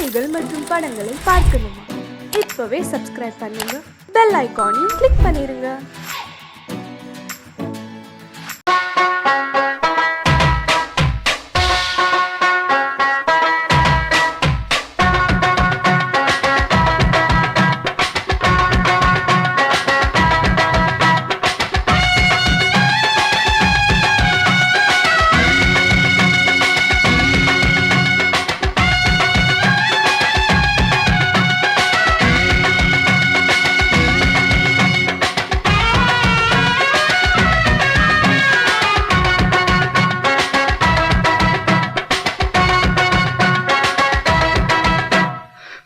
செய்திகள் மற்றும் படங்களை பார்க்கணுமா? இப்பவே சப்ஸ்கிரைப் பண்ணுங்க, பெல் ஐகானையும் கிளிக் பண்ணிருங்க.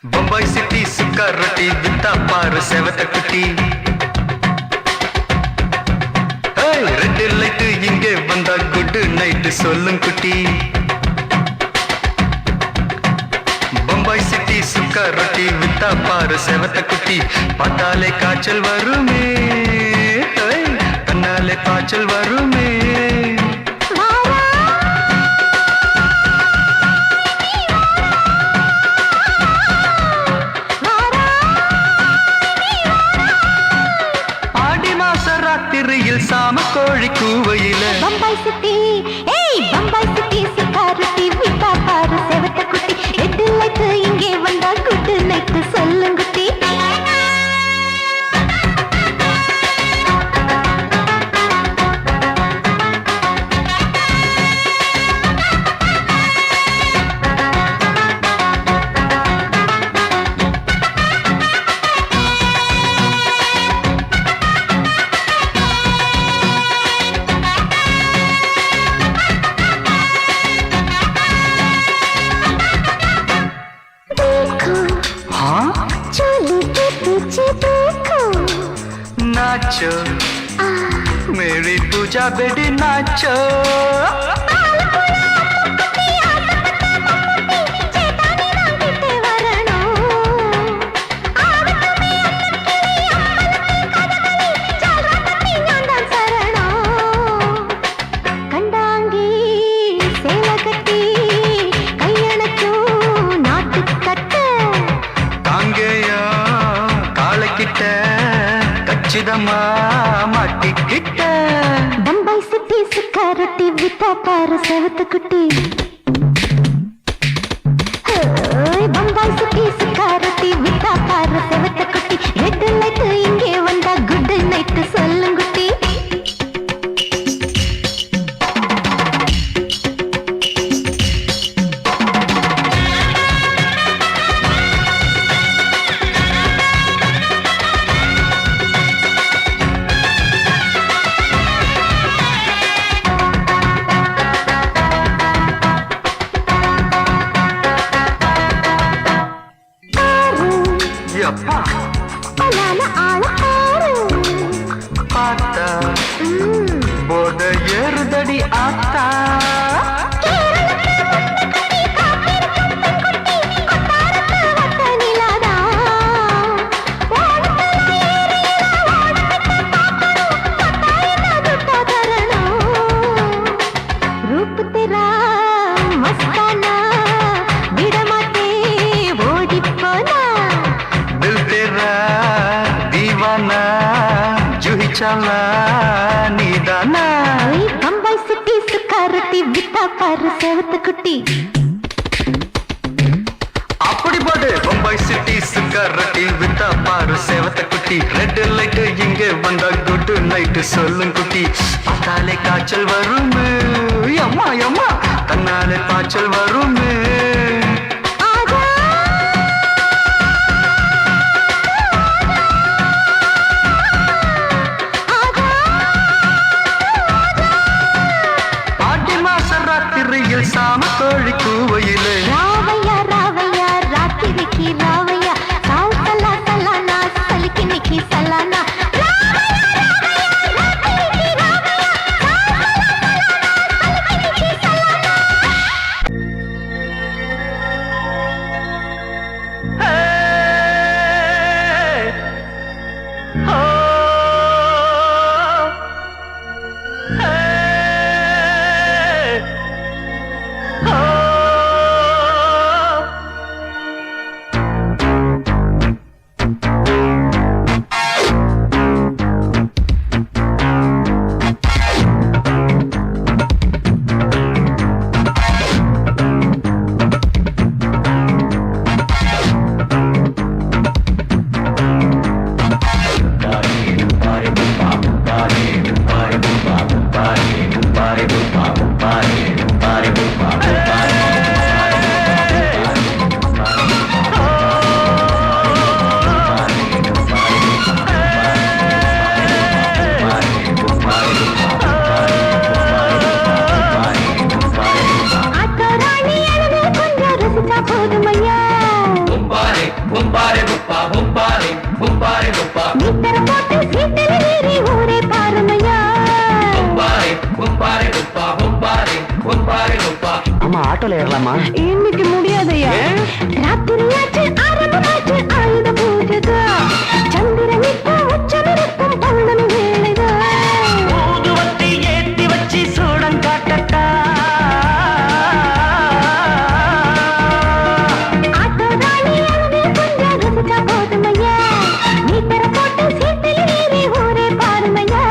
बम्बई सिटी सुक्का रोटी बिता पार सेवत कुटी रेड लाइट इंगे वंदा गुड नाइट सोलुं कुटी बम्बई सिटी सुक्का रोटी बिता पार सेवत कुटी पटाले काचल वरुमे कन्नाले काचल वरुमे சாம கோழி கூவையில பம்பாய் சிட்டி பம்பாய் சிட்டி சிக்காரத்தி விட்டா பாரு செவத்த குட்டி ரெட் லைட் இங்கே வந்தா குட் நைட் சொல்லுங்குட்டி नाचो मेरी पूजा बेटी नाचो बम्बई सिटी सिक्योरिटी विता पार सेवत कुटी बम्बई सिटी सिक्योरिटी विता पार सेवत कुटी रेड लाइट इंगे वंदा गुड नाइट सोलुंगुटी बोर्ड एरुदड़ी आता रूप तेरा मस्ताना बिड़माते ओडी पोना दिल तेरा दीवाना जूही चला नीदाना बम्बई सिटी सिक्योरिटी विता पार सेवत कुटी அப்படி போடு பம்பாய் சிட்டி சிக்காரட்டி வித்தா பாரு சேவத்த குட்டி ரெட் லைட் இங்கே வந்தா குட் நைட் சொல்லும் குட்டி பார்த்தாலே காய்ச்சல் வருமே அம்மா அம்மா தன்னாலே பாய்ச்சல் வருமே ஆடி மாச ராத்திரியில் சாம கோழி கூவையிலே ராவையா ராவையா ராத்திரிக்கு ராவையா சால் சலா சலானா சலிக்கு நிக்கி சலானா ஆட்டோல ஏறலாமா? இன்னைக்கு முடியாதையா? ராத்திரியாச்சு ஆரம்பமாச்சு ஆயுத பூஜைதா. சந்திரன் இப்ப உச்சமிருக்கும் பௌர்ணமி வேளைதா. ஊதுவத்தி ஏத்தி வச்சு சூடம் காட்டட்டா. ஆட்டோ ராணி அங்கே கொஞ்சம் ருசிச்சா போதுமையா. நீ தர போட்டு சீட்டில் ஏறி ஊரே பாருமையா.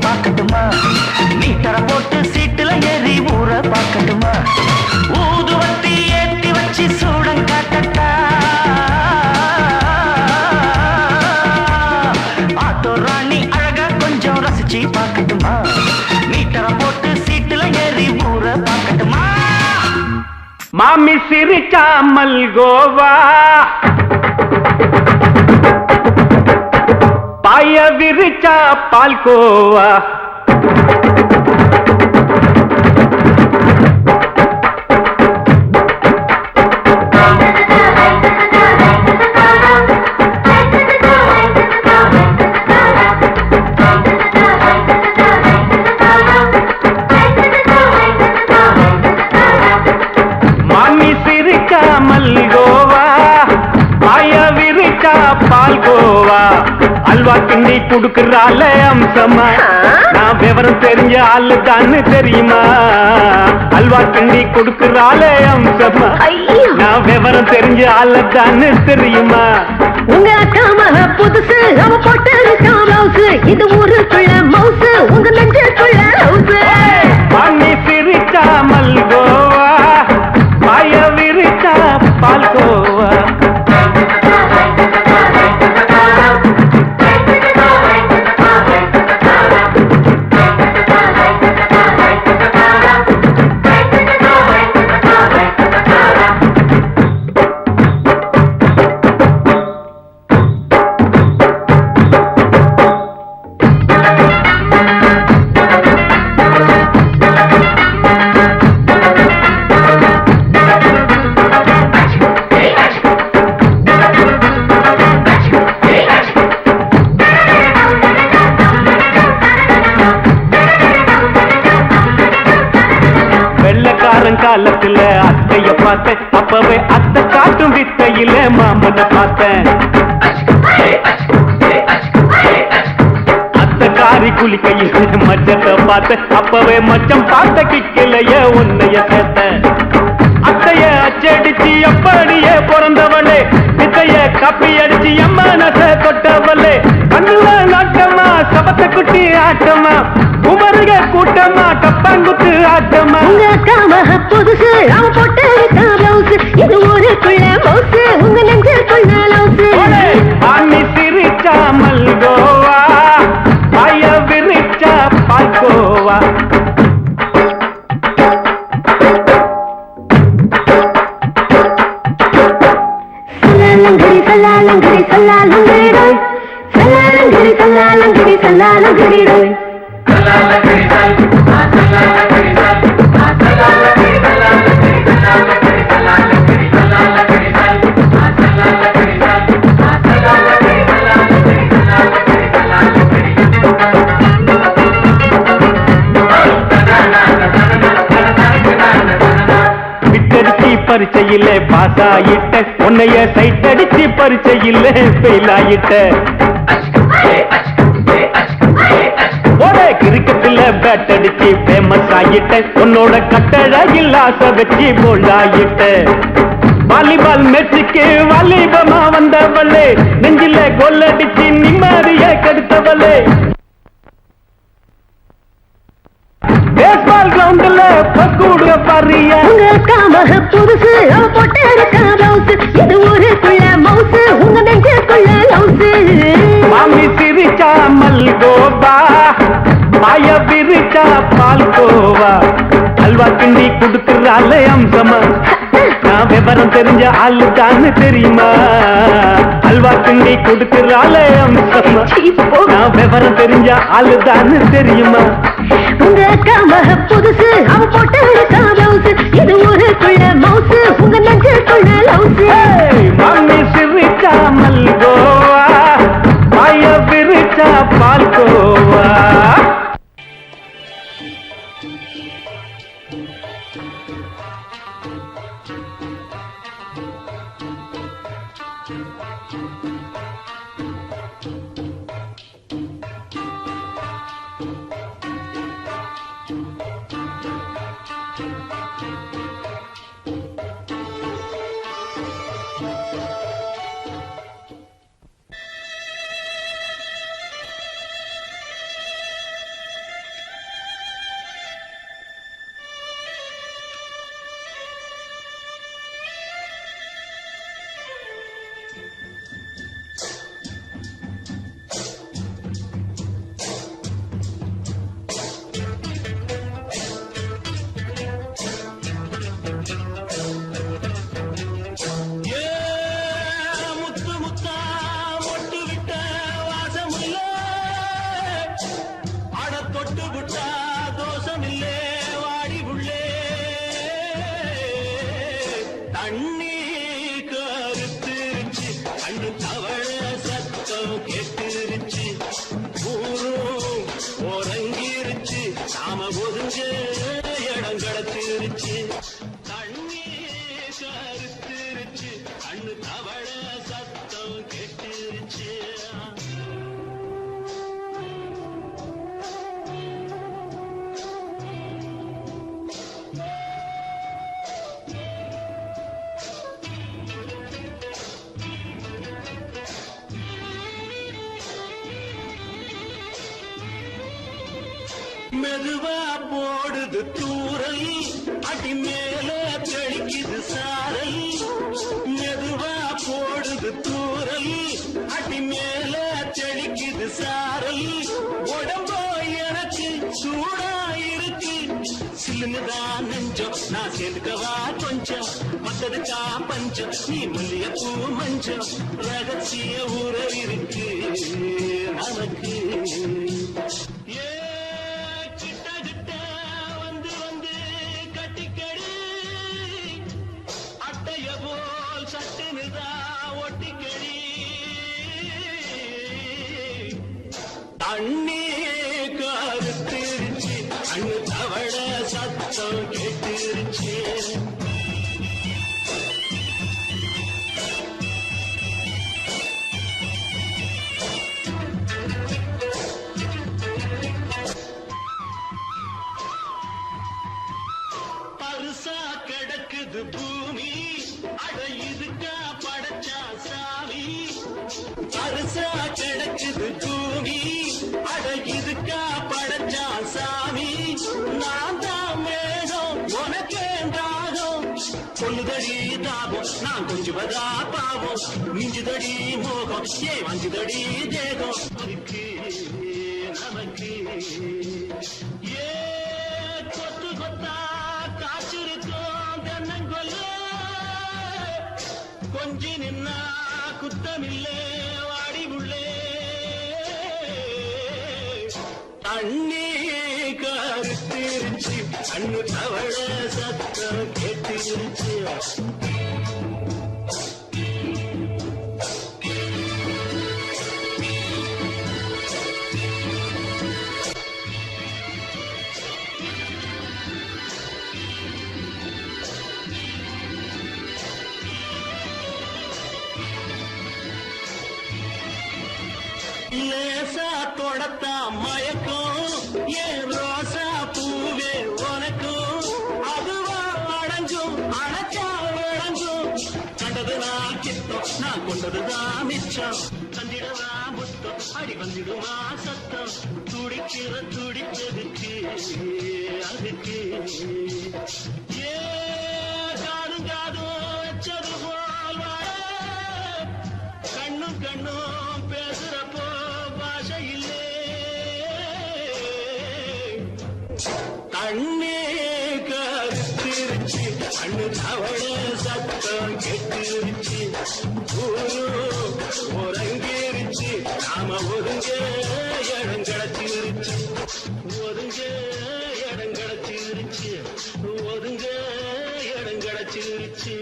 பார்க்கட்டுமா? மீட்டர போட்டு சீட்டுல ஏறி ஊற பார்க்கட்டுமா? ஊதுவத்தி ஏத்தி வச்சு சூடம் காட்டட்டா. ஆட்டோ ராணி அழகா கொஞ்சம் ரசிச்சு பார்க்கட்டுமா? மீட்டர போட்டு சீட்டுல ஏறி ஊற பார்க்கட்டுமா? மாமி சிரிச்சா மல்கோவா, பாய விரிச்சா பால்கோவா, மாமி சிரிச்சா மல்கோவா, பாய விரிச்சா பால்கோவா, அல்வா கிண்டி குடுக்கறால அம்சமா, நான் விவரம் தெரிஞ்ச ஆளு தான்னு தெரியுமா? அல்வா கிண்டி குடுக்கறால அம்சமா, நான் விவரம் தெரிஞ்ச ஆளு தான்னு தெரியுமா? உங்க அக்கா மக புதுசு, அவ போட்டு மவுசு, இது ஊருக்குள்ள மவுசு, உங்க நெஞ்சுக்குள்ள ஹவுசு. பண்ணி சிரிச்சா மல்கோவா, பாய விரிச்சா பால்கோவா. காலத்துல அத்தைய பார்த்தேன், அப்பவே அத்தை காட்டும் வித்தையில மாமனை பார்த்தேன். அத்தைக்காரி குளிக்கையில் மச்சத்தை பார்த்தேன், அப்பவே மச்சம் பார்த்த கிக்கலைய உன்னைய சேர்த்தேன். அத்தைய அச்சடிச்சு அப்படியே பிறந்தவளே, வித்தைய காப்பி அடிச்சு எம்மனச தொட்டவளே. கண்ணுல நாட்டமா சபத்த குட்டி ஆட்டமா, உமருக கூட்டமா கப்பாங்குத்து ஆட்டமா. உங்க அக்காம புதுசு அவன் போட்டு பிளவுஸ், இது ஊருக்குள்ள மவுசு உங்க நெஞ்சுக்குள்ள லவுசு. ஆணி சிரிச்சா மல்கோவா, பாய விரிச்சா பால்கோவா. சல்லாலங்கடி சல்லாலங்கடி சல்லாலங்கடி ரோய், சல்லாலங்கடி சல்லாலங்கடி சல்லாலங்கடி ரோய். விட்டடிச்சு பரிச்சையில பாஸ் ஆயிட்ட, உன்னைய சைட் அடிச்சு பரிச்சையில ஃபெயில் ஆயிட்ட. ஒரே கிரிக்கெட்ல பேட் அடிச்சு ஃபேமஸ் ஆயிட்ட, உன்னோட கட்டழகில் ஆசை வச்சு போல்ட் ஆயிட்ட. வாலிபால் மேட்சுக்கு வாலிபமா வந்தவளே, நெஞ்சில கோல் அடிச்சு நிம்மதிய கெடுத்தவளே. பேஸ்பால் கிரவுண்ட்ல பக்கூட பாரியா. உங்க அக்காம புதுசு அவன் போட்டு பிளவுஸ், இது ஊருக்குள்ள மவுசு உங்க நெஞ்சுக்குள்ள லவுசு. மாமி சிரிச்சா மல்கோவா, பாய விரிச்சா பால்கோவா. அல்வா கிண்டி குடுக்கறால அம்சமா, நான் விவரம் தெரிஞ்ச ஆளு தானு தெரியுமா. அல்வா கிண்டி குடுக்கறால அம்சமா, நான் விவரம் தெரிஞ்ச ஆளு தானு தெரியுமா. உங்க அக்காம புதுசு அவன் போட்டு பிளவுஸ், இது ஊருக்குள்ள மவுசு உங்க நெஞ்சுக்குள்ள லவுசு. மாமி சிரிச்சா மல்கோவா, பாய விரிச்சா பால்கோவா. மெதுவா போடுது தூரல், அடி மேல தெளிக்குது சாரல். மெதுவா போடுது தூரல், அடி மேல தெளிக்குது சாரல். உடம்போ எனக்கு சூடா இருக்கு, சில்லுதான் நெஞ்சம் நான் சேர்ந்துக்கவா கொஞ்சம். மத்ததுக்கா பஞ்சம் நீ மல்லிய பூ மஞ்சம், ரகசிய உறவு இருக்கு நமக்கு. தண்ணி கருத்திருச்சு, அண்ணு தவள சத்தம் கேட்டுருச்சு. கிடக்குது பூமி அட இதுக்கா படைச்சா சாமி அரிசா கிடக்குது பூமி அட இதுக்கா படைச்சா சாமி நான் தான் மேகம் உனக்கேண்டாகும் சொல்லுதடி தாபம் நான் கொஞ்சுவதா பாவம் மிஞ்சுதடி மோகம் ஏ வஞ்சுதடி தேகம் அதுக்கு நமக்கு ஏ கொத்து கொத்தா காய்ச்சிருக்கோம் தென்னங்கொல்ல கொஞ்சி நின்னா குத்தமில்லே வாடி உள்ளே தண்ணி கருத்திருச்சு கண்ணு தவழ சத்தம் கேட்டிருச்சு லேசா தொடத்தா மயக்கும் ஏன் ரோசா பூவே உனக்கும் அதுவா அடைஞ்சும் அணைச்சா விளங்கும் கண்டது நான் கித்தம் நான் கொண்டதுதான் மிச்சம் தந்திடவா முத்தம் அடி வந்திடுமா சத்தம் துடிக்கிற துடிப்பதுக்கு அதுக்கு ஏ காதும் காதும் வச்சது போல் வாழ கண்ணும் கண்ணும் பேசுறப்போ பாஷை இல்லே தண்ணே கருத்திருச்சு கண்ணு தவள சத்தம் கெட்டிருச்சு ஊரு உறங்கிருச்சு நாம ஒதுங்க இடம் கிடைச்சிருச்சு ஒதுங்க இடம் கிடைச்சிருச்சு ஒதுங்க இடம் கிடைச்சிருச்சு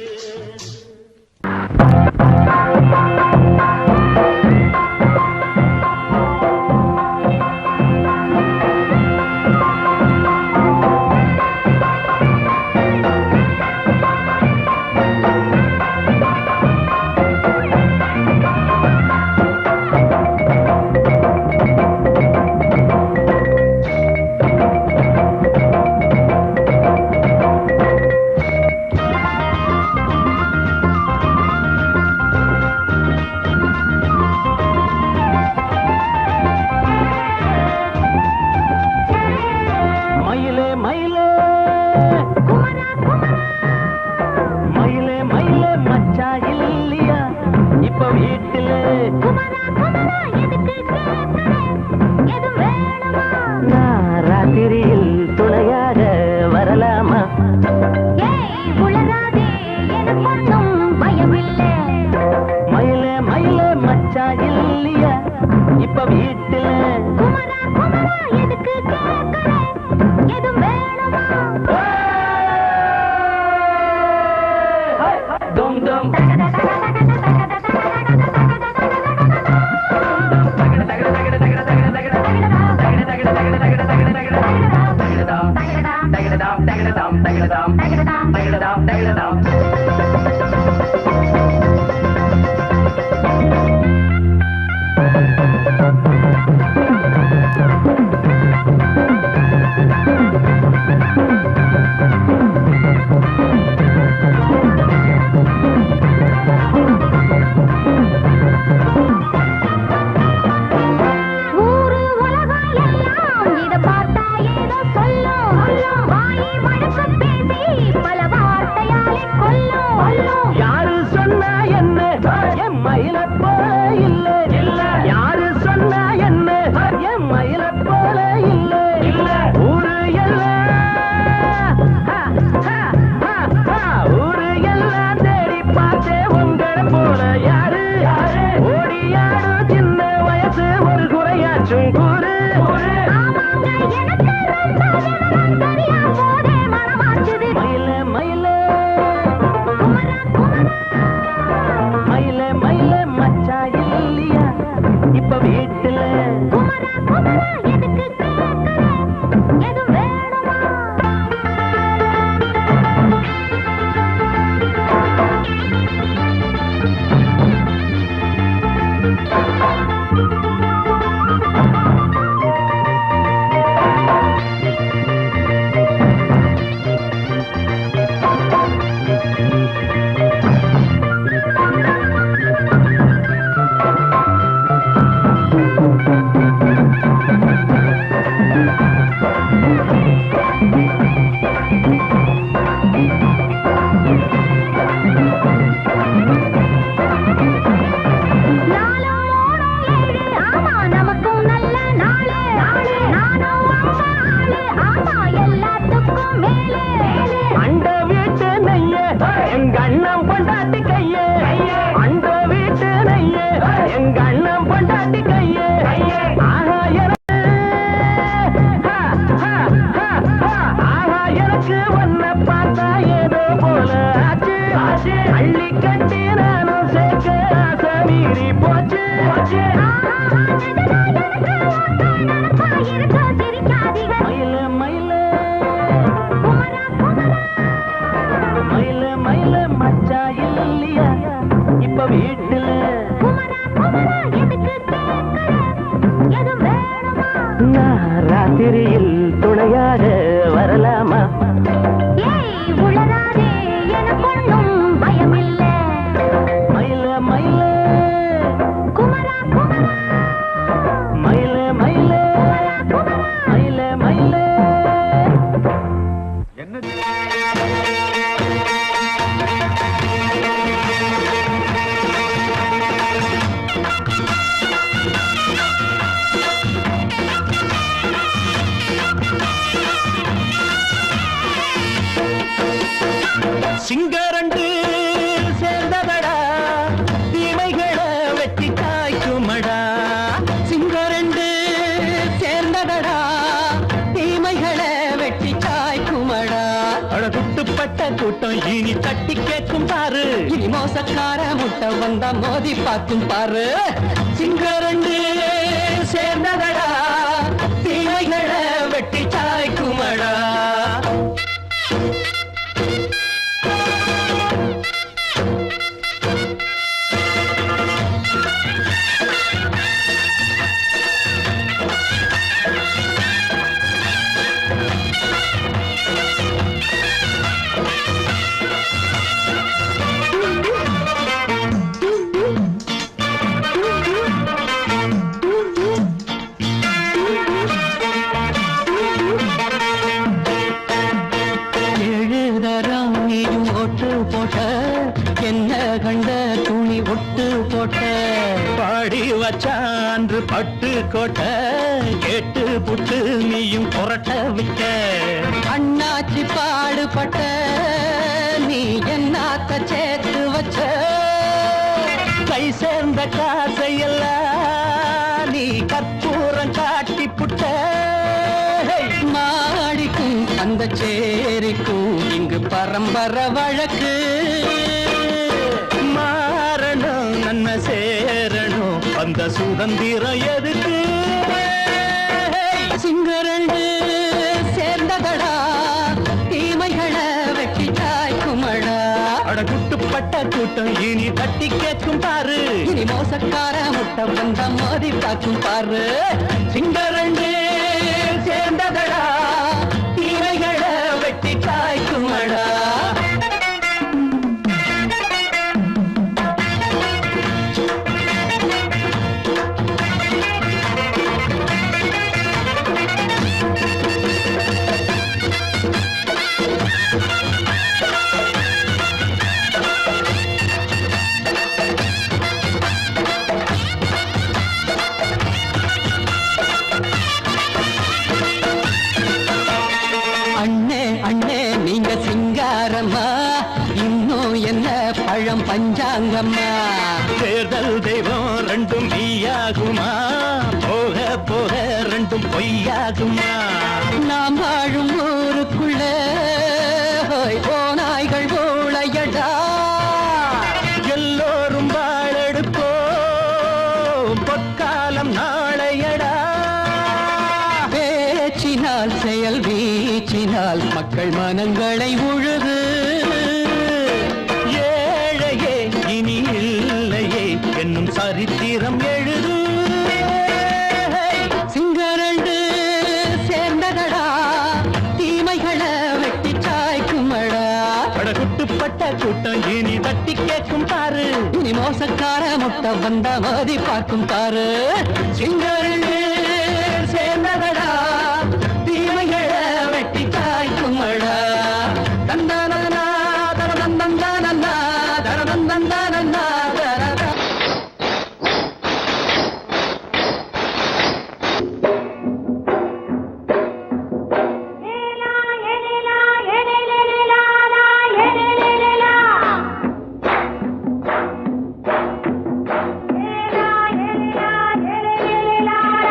மயிலே மயிலே மச்சாய் போல ஆச்சு அள்ளி கட்டி நானும் சேர்க்க ஆசை மீறி போச்சு மயில மயில மயில மயில மச்சா இல்லையா இப்ப வீட்டுல நான் ராத்திரியில் துணையாக வரலாமா மயில மயில மயில மயில மயில மயில சிங்கரண்டு சேர்ந்ததடா தீமைகளை வெட்டி காய்க்குமடா சிங்கரண்டு சேர்ந்ததடா தீமைகளை வெட்டி காய்க்குமடா அழகுட்டுப்பட்ட கூட்டம் இனி தட்டி கேட்கும் பாரு இனி மோசக்கார முட்டை வந்தா மோதி பார்க்கும் பாரு சிங்கரண்டு சேர்ந்ததடா தீமைகளை வெட்டி காய்க்குமடா பாடி வச்சான்று பட்டு கோட்டை கேட்டு புட்டு நீயும் புரட்ட விட்ட அண்ணாச்சி பாடுபட்ட நீ என்னாத்த சேர்த்து வச்ச கை சேர்ந்த காசையெல்லாம் நீ கற்பூரம் காட்டி புட்ட மாடிக்கும் அந்த சேரிக்கும் இங்கு பரம்பரை வழக்கு மாறணும் நன்மை சேரணும் அந்த சுதந்திரம் எதுக்கு சிங்கரண்டு சேர்ந்ததடா தீமைகளை வெட்டி காய்க்குமடா அடகுட்டுப்பட்ட கூட்டம் இனி தட்டி கேட்கும் பாரு இனி மோசக்கார முட்டை வந்த மோதி பார்க்கும் பாரு சிங்கரண்டு சேர்ந்ததடா தீமைகளை வெட்டி காய்க்குமடா பஞ்சாங்கம்மா தேர்தல் தெய்வம் ரெண்டும் மெய்யாகுமா போக போக ரெண்டும் பொய்யாகுமா நாம் வாழும் ஊருக்குள்ள போனாய்கள் ஊழையடா எல்லோரும் வாழெடுப்போம் பொற்காலம் நாளையடா பேச்சினால் செயல் வீச்சினால் மக்கள் மனங்களை உழுது என்னும் சரித்திரம் எழுது சிங்கரண்டு சேர்ந்ததடா தீமைகளை வெட்டி சாய்க்குமடா படகுட்டுப்பட்ட கூட்டம் இனி தட்டி கேட்கும் பாரு இனி மோசக்கார முட்டை வந்த மோதி பார்க்கும் பாரு சிங்கரண்டு சேர்ந்ததடா தீமைகளை வெட்டி சாய்க்குமடா தந்தானா தரதந்தந்தானா தரதந்தந்தானா la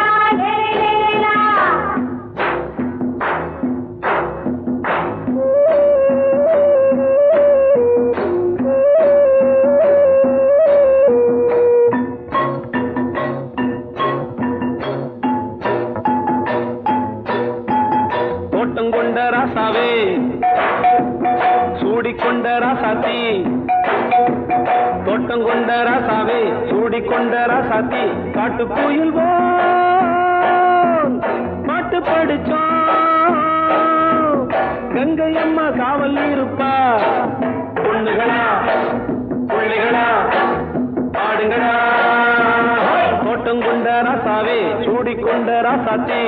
ராசாத்தி தோட்டம் கொண்ட ராசாவே சூடிக்கொண்ட ராசாத்தி காட்டு கோயில் பாட்டு படிச்சோம் கங்கை அம்மா காவல் இருப்பா பொண்ணுகளா பிள்ளைகளா ஆடுங்களா தோட்டம் கொண்ட ராசாவே சூடிக்கொண்ட ராசாத்தி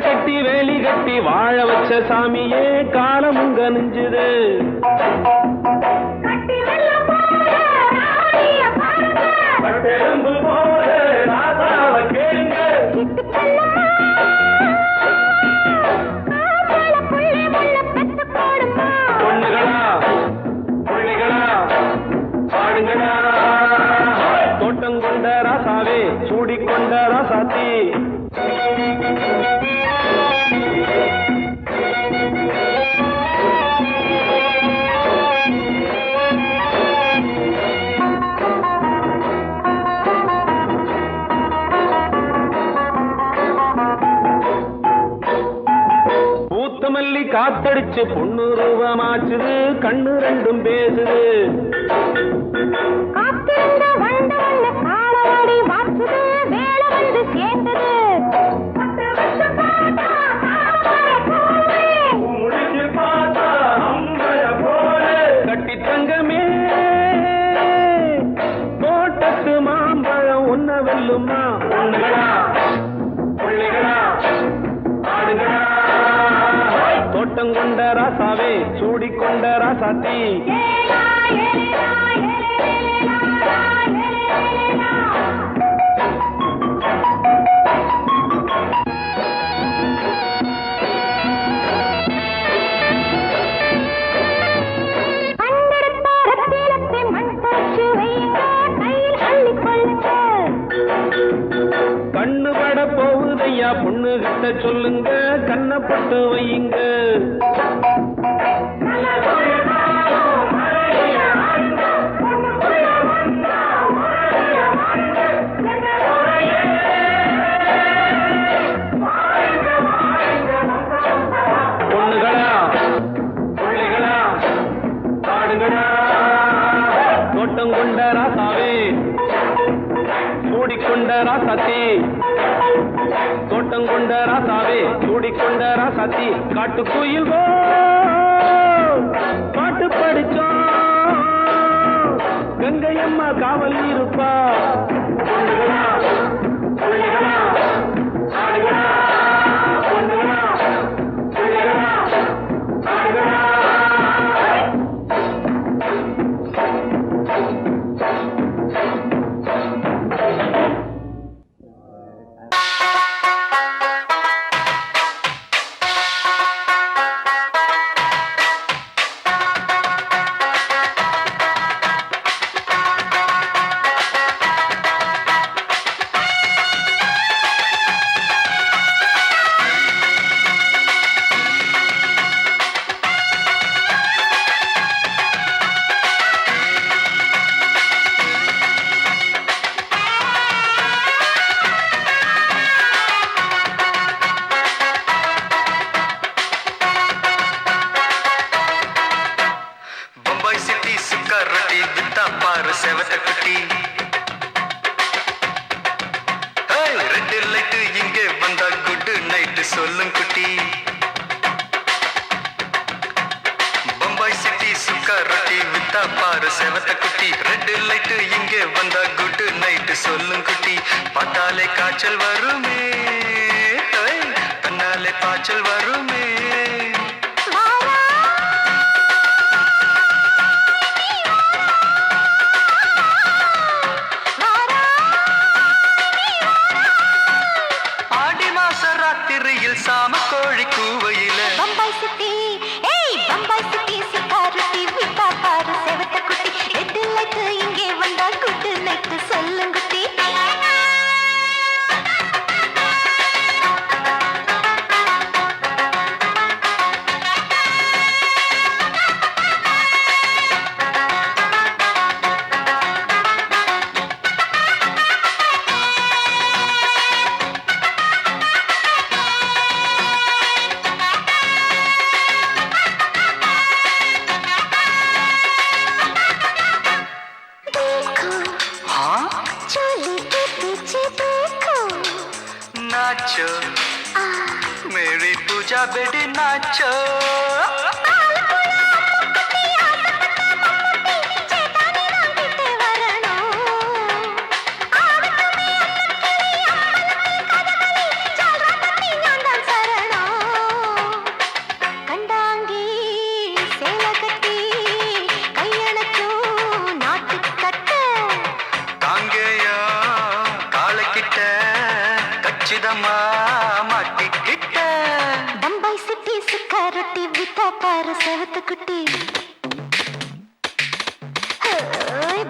கட்டி வேலி கட்டி வாழ வச்ச சாமியே காலமுங்க நெஞ்சுது பொண்ணுகளா பிள்ளைகளா பாடுங்களா தோட்டம் கொண்ட ராசாவே சூடிக்கொண்ட ராசாத்தி பூத்தமல்லி காத்தடிச்சு பொண்ணு ரூபமாச்சுது கண்ணு ரெண்டும் பேசுது கட்டி தங்கமே தோட்டத்து மாம்பழம் உன்ன வெல்லுமா பொண்ணுகளா பிள்ளைகளா ஆடுகளா தோட்டம் கொண்ட ராசாவே சூடிக்கொண்ட ராசாத்தி கண்ணு பட போகுதையா பொண்ணு கிட்ட சொல்லுங்க கண்ணப்பட்டு வையுங்க பொண்ணுகளா பிள்ளைகளா பாடுங்களா தோட்டம் கொண்ட ராசாவே சூடிக்கொண்ட ராசாத்தி தோட்டம் கொண்ட ராசாவே சூடிக்கொண்ட ராசாத்தி காட்டு கோயில் பாட்டு படிச்சோம் கங்கை அம்மா காவல் இருப்பா பொண்ணுகளா பிள்ளைகளா ஆடுகளா பொண்ணுகளா பிள்ளைகளா ஆடுகளா செவத்த குட்டி ரெண்டு லைட்டு இங்கே வந்தா குட் நைட்டு சொல்லும் குட்டி பம்பாய் சிட்டி சுக்கா ரொட்டி வித்தா பாரு செவத்த குட்டி ரெண்டு லைட்டு இங்கே வந்தா குட் நைட்டு சொல்லும் குட்டி பார்த்தாலே காய்ச்சல் வருமே தன்னாலே பாய்ச்சல் வருமே சாம கோழி கூவையில பம்பாய் சிட்டி பம்பாய் சிட்டி சுக்கா ரொட்டி வித்தா பாரு செவத்த குட்டி ரெட்டு லைட்டு இங்கே வந்தா குட் நைட்டு சொல்லுங்குட்டி பூஜா பெடி நாச்சோ காங்கேயா காலக்கிட்ட கச்சிதமா மாட்டிக்கிட்ட பம்பாய் சிட்டி சுக்காரொட்டி வித்தா பாரு செவத்து குட்டி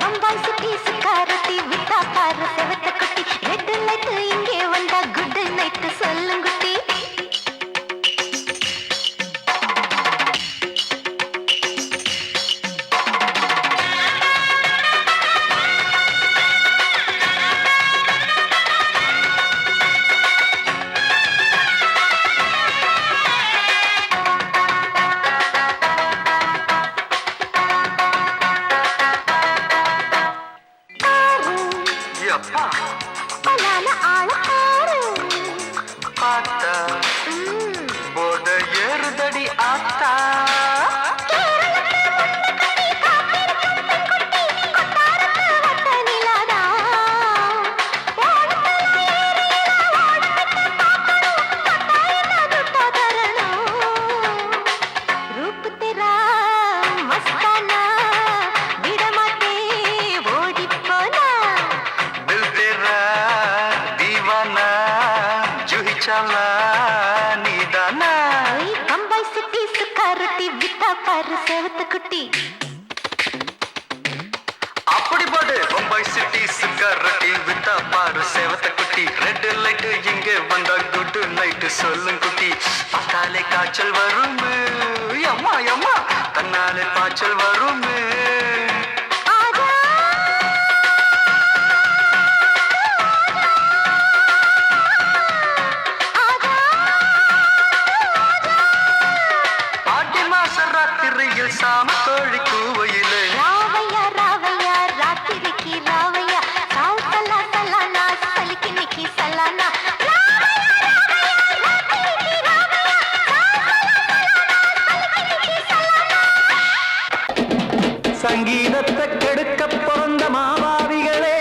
பம்பாய் சிட்டி சுக்காரொட்டி வித்தா பாரு செவத்து குட்டி ரெட் லைட் இங்கே வந்தா குட் நைட் சொல்லுங்குட்டி அப்பா பலான ஆள ஆறு பார்த்தா போத ஏறுதடி ஆத்தா பம்பாய் சிட்டி சுக்காரொட்டி வித்தா பாரு செவத்து குட்டி அப்படி போடு பம்பாய் சிட்டி சுக்காரொட்டி வித்தா பாரு சேவத்த குட்டி ரெட் லைட் இங்க வந்தா குட் நைட் சொல்லும் குட்டி பார்த்தாலே காய்ச்சல் வரும் அம்மா அம்மா தன்னாலே பாய்ச்சல் வரும் சாம கோழி கூவையிலே ராவையா ராவையா ராத்திரிக்கு ராவையா சாவு சல்லா சல்லானா சலிக்கு நிக்கி சல்லானா சங்கீதத்தை கெடுக்க பிறந்த மாவாதிகளே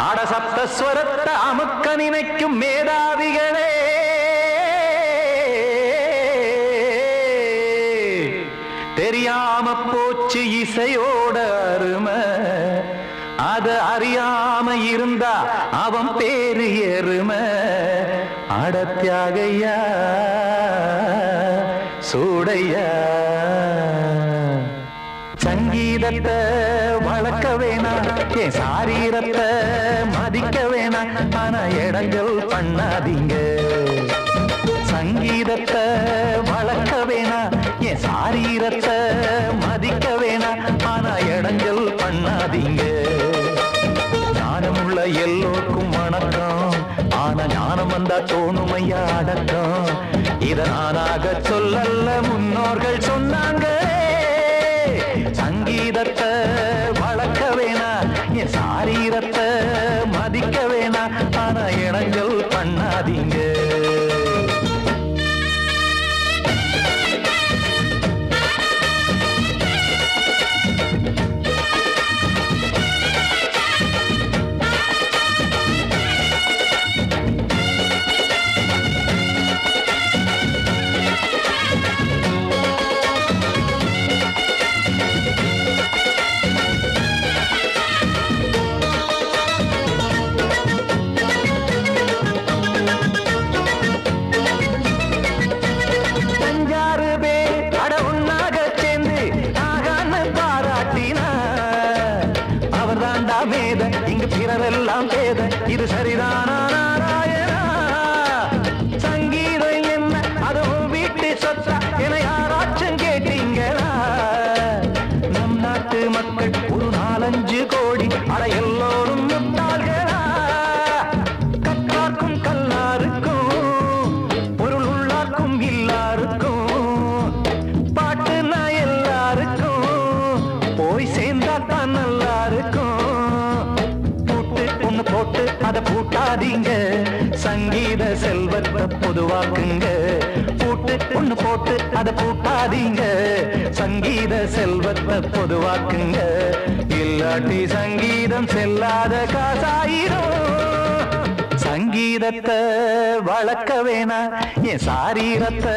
அடசப்த ஸ்வரத்தை அமுக்க நினைக்கும் மேதாவிகளே தெரியாம போச்சு இசையோட அருமை அத அறியாம இருந்தா அவன் பேரு எருமை அடத்தியாகையா சூடையா சங்கீதத்தை வளர்க்க வேணாம் என் சாரீரத்தை மதிக்க வேணாம் ஆனா இடங்கள் பண்ணாதீங்க சங்கீதத்தை வளர்க்க வேணாம் என் சாரீரத்தை மதிக்க வேணாம் ஆனா இடங்கள் பண்ணாதீங்க ஞானமுள்ள எல்லோருக்கும் வணக்கம் ஆனா ஞானம் வந்தா தோணுமையா அடக்கம் இத நானாக சொல்லல்ல முன்னோர்கள் சொன்னாங்க சங்கீதத்தை வளர்க்க வேணாம் என் சாரீரத்தை மதிக்க வேணாம் ஆனா இடங்கள் பண்ணாதீங்க இங்கு பிறரெல்லாம் பேத இது சரிதானா நாராயணா சங்கீதம் என்ன அதுவும் வீட்டு சொத்தா என யாராச்சும் கேட்டீங்களா நம் நாட்டு மக்கள் ஒரு 4-5 கோடி அட எல்லோரும் முட்டாள்களா கற்றார்க்கும் கல்லாருக்கும் பொருள் உள்ளார்க்கும் இல்லாருக்கும் பாட்டுனா எல்லாருக்கும் போய் சேர்ந்தா தான் நல்லா இருக்கும் போட்டு அதை பூட்டாதீங்க சங்கீத செல்வத்தை பொதுவாக்குங்க பூட்டு ஒண்ணு போட்டு அதை பூட்டாதீங்க சங்கீத செல்வத்தை பொதுவாக்குங்க இல்லாட்டி சங்கீதம் செல்லாத காசாயிரும் சங்கீதத்தை வளர்க்க வேணா என் சாரீரத்தை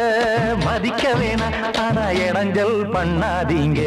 மதிக்க வேணா ஆனா இடைஞ்சல் பண்ணாதீங்க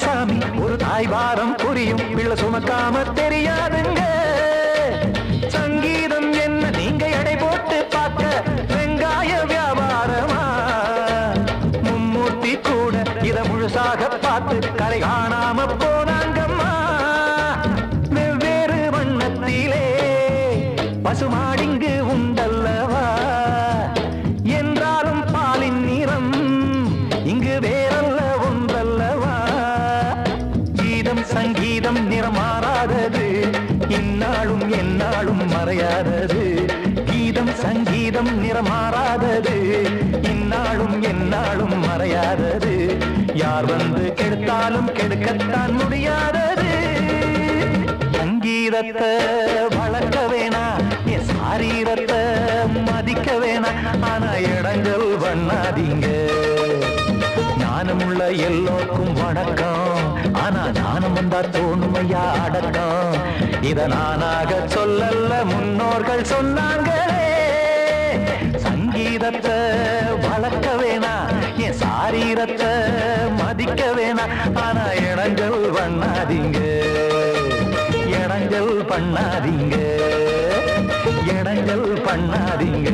சாமி ஒரு தாய் வாரம் புரியும் பிள்ளை சுமக்காம தெரியாதுங்க சங்கீதம் என்ன நீங்க எடை போட்டு பார்க்க வெங்காய வியாபாரமா மும்மூர்த்தி கூட இத முழுசாக பார்த்து கரை காணாம போனாங்கம்மா வெவ்வேறு வண்ணத்திலே பசுமாடிங்கு உண்டல்லவா என்றாலும் பாலின் நிறம் இங்கு வேறல்ல ஒன்றல்லவா சங்கீதம் நிறமாறாதது இந்நாளும் எந்நாளும் மறையாதது கீதம் சங்கீதம் நிறமாறாதது இந்நாளும் எந்நாளும் மறையாதது யார் வந்து கெடுத்தாலும் கெடுக்கத்தான் முடியாதது சங்கீதத்தை வளர்க்க வேணா என் சாரீரத்தை மதிக்க வேணா ஆனா இடைஞ்சல் பண்ணாதீங்க ஞானமுள்ள எல்லோருக்கும் வணக்கம் ஆனா ஞானம் வந்தா தோணுமையா அடக்கம் இத நானாக சொல்லல முன்னோர்கள் சொன்னாங்களே சங்கீதத்தை வளர்க்க வேணா என் சாரீரத்தை மதிக்க வேணா ஆனா இடைஞ்சல் பண்ணாதீங்க இடைஞ்சல் பண்ணாதீங்க இடைஞ்சல் பண்ணாதீங்க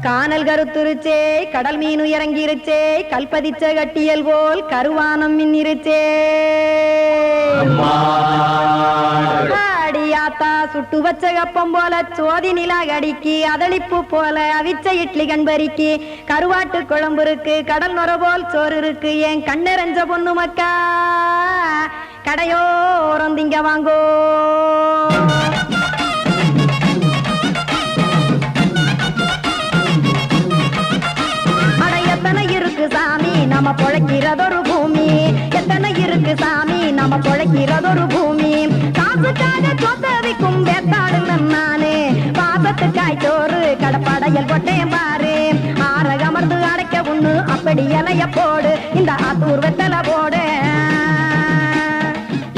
கானல் கருத்துருச்சே கடல் மீன் இறங்கிருச்சே கல்பதிச்ச கட்டியல் போல் கருவானம் மின்னிருச்சே அடியாத்தா சுட்டு வச்ச கப்பம் போல சோதி நிலா கடிக்கு அதளிப்பு போல அவிச்ச இட்லி கண்பறிக்கு கருவாட்டு குழம்பு இருக்கு கடல் நுர போல் சோறு இருக்கு என் கண்ணெரஞ்ச பொண்ணு மக்கா கடையோரம் திங்க வாங்கோ சாமி நம்ம பொழைக்கிறதொரு பூமி எத்தனை இருக்கு சாமி நம்ம பொழைக்கிறதொரு பூமி காசுக்காக சொத்தவிக்கும் வேத்தாடுங்க நானே பாசத்துக்காய் சோறு கடப்படையல் போட்டேன் பாரு ஆரகமர்ந்து அடைக்க ஒண்ணு அப்படி இலைய போடு இந்த ஆத்தூர் வெத்தலை போடு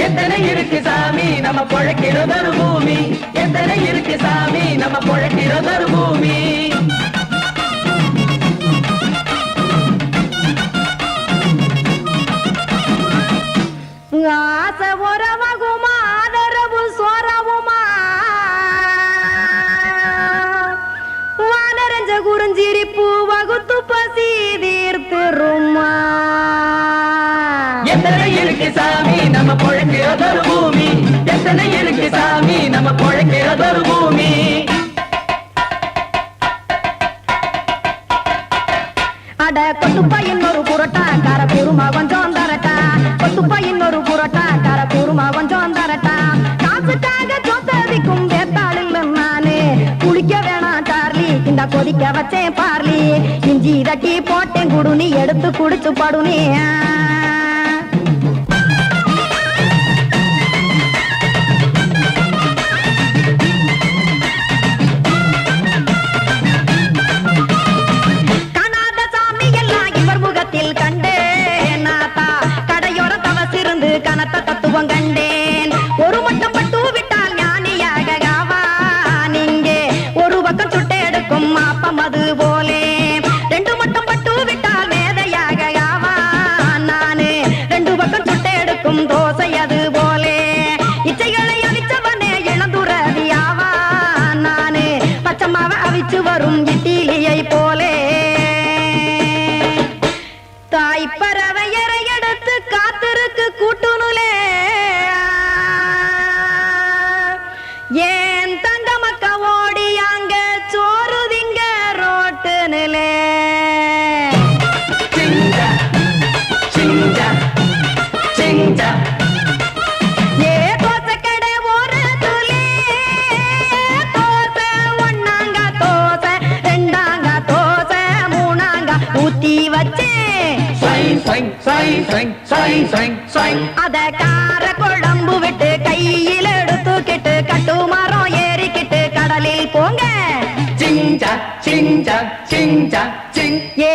எத்தனை இருக்கு சாமி நம்ம பொழைக்கிறதொரு பூமி எத்தனை இருக்கு சாமி நம்ம பொழைக்கிறதொரு பூமி ஆசை உறவகுமா ஆதரவு சோறவுமா வானரஞ்ச குறிஞ்சிரிப்பு வகுத்து பசி தீர்த்துருமா எத்தனை இருக்கு சாமி நம்ம பொழைக்கிறதொரு பூமி எத்தனை இருக்கு சாமி நம்ம பொழைக்கிறதொரு பூமி அட கொத்துப்பா இன்னொரு புரோட்டா கார குருமா கொஞ்சம் தரட்டா கொத்துப்பா இன்னொரு புரோட்டா கார குருமா கொஞ்சம் தரட்டா காசுக்காக சொத்ததிக்கும் வேத்தாளில் நானே குளிக்க வேணாம் சார்லி இந்த கொதிக்க வச்சேன் பார்லி இஞ்சி தட்டி போட்டேன் குடுனி எடுத்து குடிச்சு படுனி கண்ணில் கண்டேன் நாத்தா கடையோர தவசிருந்து கனத்த தத்துவம் கண்டேன் ஒரு மட்டும் பட்டு விட்டால் ஞானியாக ஆவான் இங்கே ஒரு பக்கம் சுட்டு எடுக்கும் மாப்பம் அது போலே ரெண்டு மட்டும் பட்டு விட்டால் மேதையாக ஆவான் நானு ரெண்டு பக்கம் சுட்டு எடுக்கும் தோசை அது போலே இச்சைகளை அழிச்சவனே இளந்துறவி ஆவான் நானு பச்சமாவ அவிச்சு வரும் இட்டிலியை போலே தாய் பறவையரை எடுத்து காத்திருக்கு கூட்டுனுலே ஏன் தங்க மக்க ஓடி அங்க சோறுதிங்க ரோட்டு நிலே சிங்கா சிங்கா சிங்கா ஏ தோசை கடை ஒரு துளி தோசை ஒன்னாங்க தோசை ரெண்டாங்க தோசை மூணாங்க ஊத்தி வச்சேன் சைன் சைன் சைன் சைன் சைன் சைன் சைன் அத கார குழம்பு விட்டு கையில் எடுத்துக்கிட்டு கட்டு மரம் ஏறிக்கிட்டு கடலில் போங்க சிங்கா சிங்கா சிங்கா சிங் ஏ